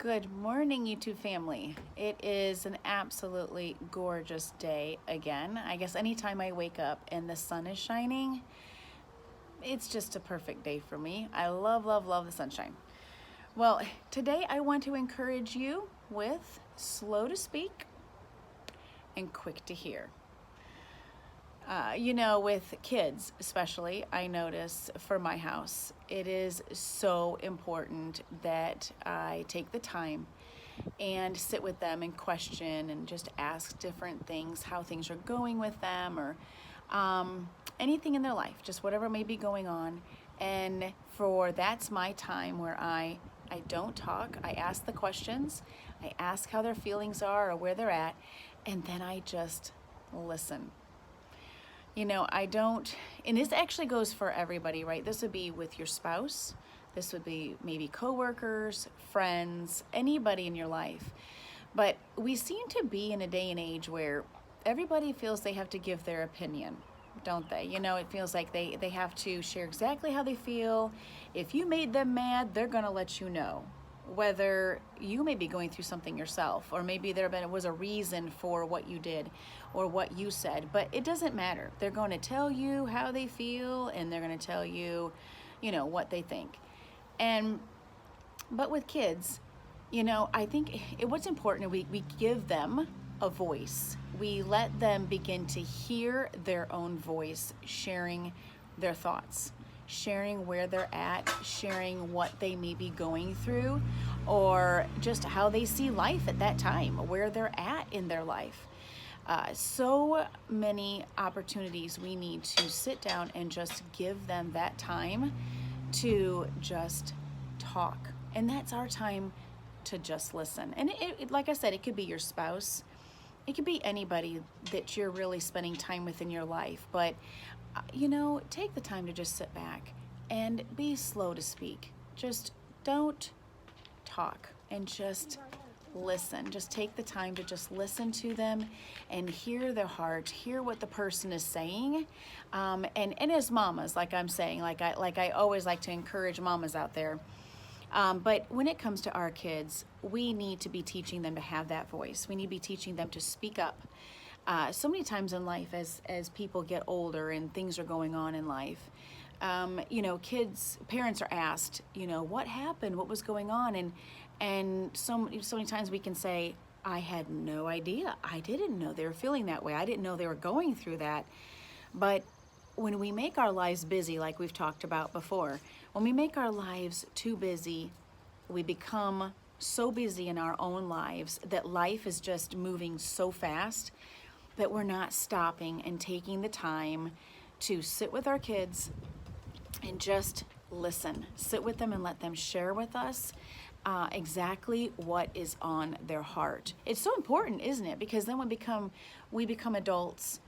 Good morning, YouTube family. It is an absolutely gorgeous day again. I guess anytime I wake up and the sun is shining, it's just a perfect day for me. I love, love, love the sunshine. Well, today I want to encourage you with slow to speak and quick to hear. With kids especially, I notice for my house, it is so important that I take the time and sit with them and question and just ask different things, how things are going with them, or anything in their life, just whatever may be going on. And that's my time where I don't talk. I ask the questions, I ask how their feelings are or where they're at, and then I just listen. I don't, and this actually goes for everybody, right? This would be with your spouse. This would be maybe coworkers, friends, anybody in your life. But we seem to be in a day and age where everybody feels they have to give their opinion, don't they? It feels like they have to share exactly how they feel. If you made them mad, they're gonna let you know. Whether you may be going through something yourself, or maybe was a reason for what you did or what you said, but it doesn't matter. They're going to tell you how they feel, and they're going to tell you, what they think. But with kids, I think what's important, we give them a voice. We let them begin to hear their own voice, sharing their thoughts, sharing where they're at, sharing what they may be going through, or just how they see life at that time, where they're at in their life. So many opportunities we need to sit down and just give them that time to just talk. And that's our time to just listen. And like I said, it could be your spouse. It could be anybody that you're really spending time with in your life. But, take the time to just sit back and be slow to speak. Just don't talk and just listen. Just take the time to just listen to them and hear their heart, hear what the person is saying. And as mamas, like I'm saying, like I always like to encourage mamas out there. But when it comes to our kids, we need to be teaching them to have that voice. We need to be teaching them to speak up. So many times in life, as people get older and things are going on in life, parents are asked, what happened, what was going on, and so many times we can say, I had no idea. I didn't know they were feeling that way. I didn't know they were going through that. But when we make our lives busy, like we've talked about before, when we make our lives too busy, we become so busy in our own lives that life is just moving so fast that we're not stopping and taking the time to sit with our kids and just listen. Sit with them and let them share with us exactly what is on their heart. It's so important, isn't it? Because then we become adults.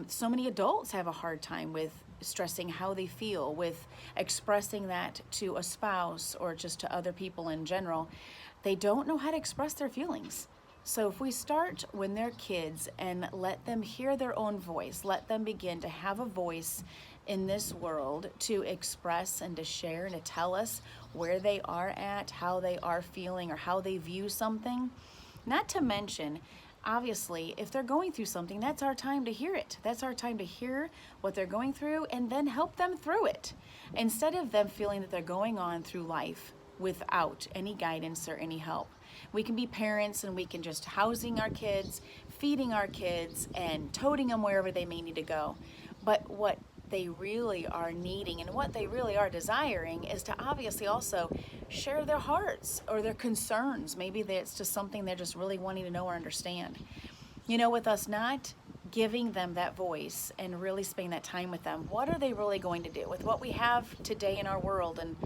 So many adults have a hard time with stressing how they feel, with expressing that to a spouse or just to other people in general. They don't know how to express their feelings. So if we start when they're kids and let them hear their own voice, let them begin to have a voice in this world to express and to share and to tell us where they are at, how they are feeling, or how they view something. Not to mention, obviously, if they're going through something, that's our time to hear it. That's our time to hear what they're going through and then help them through it. Instead of them feeling that they're going on through life without any guidance or any help. We can be parents and we can just housing our kids, feeding our kids, and toting them wherever they may need to go. But what they really are needing and what they really are desiring is to obviously also share their hearts or their concerns. Maybe it's just something they're just really wanting to know or understand. With us not giving them that voice and really spending that time with them, what are they really going to do with what we have today in our world? And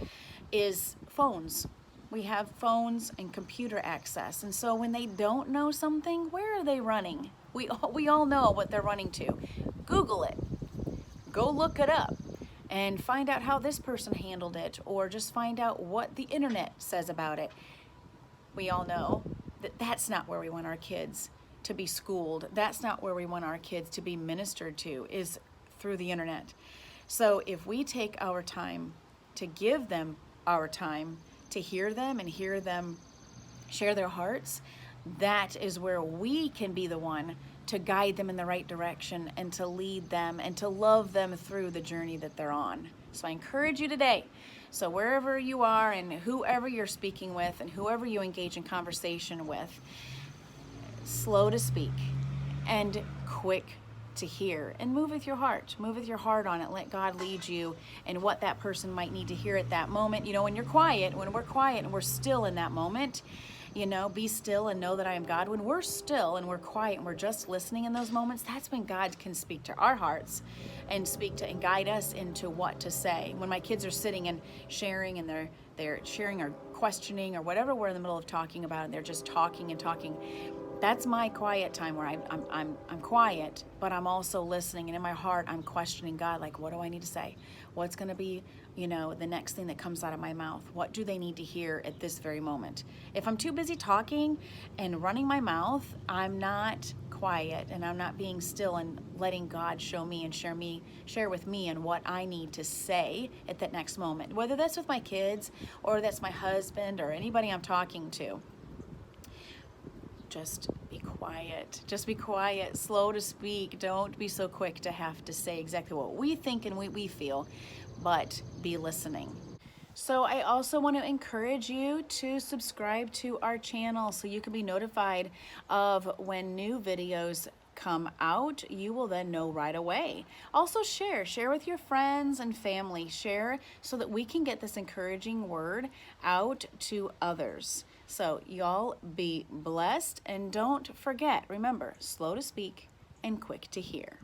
is phones. We have phones and computer access. And so when they don't know something, where are they running? We all know what they're running to. Google it. Go look it up and find out how this person handled it, or just find out what the internet says about it. We all know that that's not where we want our kids to be schooled. That's not where we want our kids to be ministered to, is through the internet. So if we take our time to give them our time to hear them and hear them share their hearts, that is where we can be the one to guide them in the right direction and to lead them and to love them through the journey that they're on. So I encourage you today. So wherever you are and whoever you're speaking with and whoever you engage in conversation with, slow to speak and quick to hear, and move with your heart. Move with your heart on it. Let God lead you and what that person might need to hear at that moment. You know, when you're quiet, when we're quiet and we're still in that moment, you know, be still and know that I am God. When we're still and we're quiet and we're just listening in those moments, that's when God can speak to our hearts and speak to and guide us into what to say. When my kids are sitting and sharing and they're sharing or questioning or whatever we're in the middle of talking about, and they're just talking and talking, that's my quiet time where I'm quiet, but I'm also listening, and in my heart I'm questioning God, like, what do I need to say? What's going to be, you know, the next thing that comes out of my mouth? What do they need to hear at this very moment? If I'm too busy talking and running my mouth, I'm not quiet and I'm not being still and letting God show me and share with me and what I need to say at that next moment, whether that's with my kids or that's my husband or anybody I'm talking to. Just be quiet. Just be quiet, slow to speak. Don't be so quick to have to say exactly what we think and what we feel, but be listening. So I also want to encourage you to subscribe to our channel so you can be notified of when new videos come out. You will then know right away. Also share with your friends and family. Share so that we can get this encouraging word out to others. So y'all be blessed, and don't forget, remember, slow to speak and quick to hear.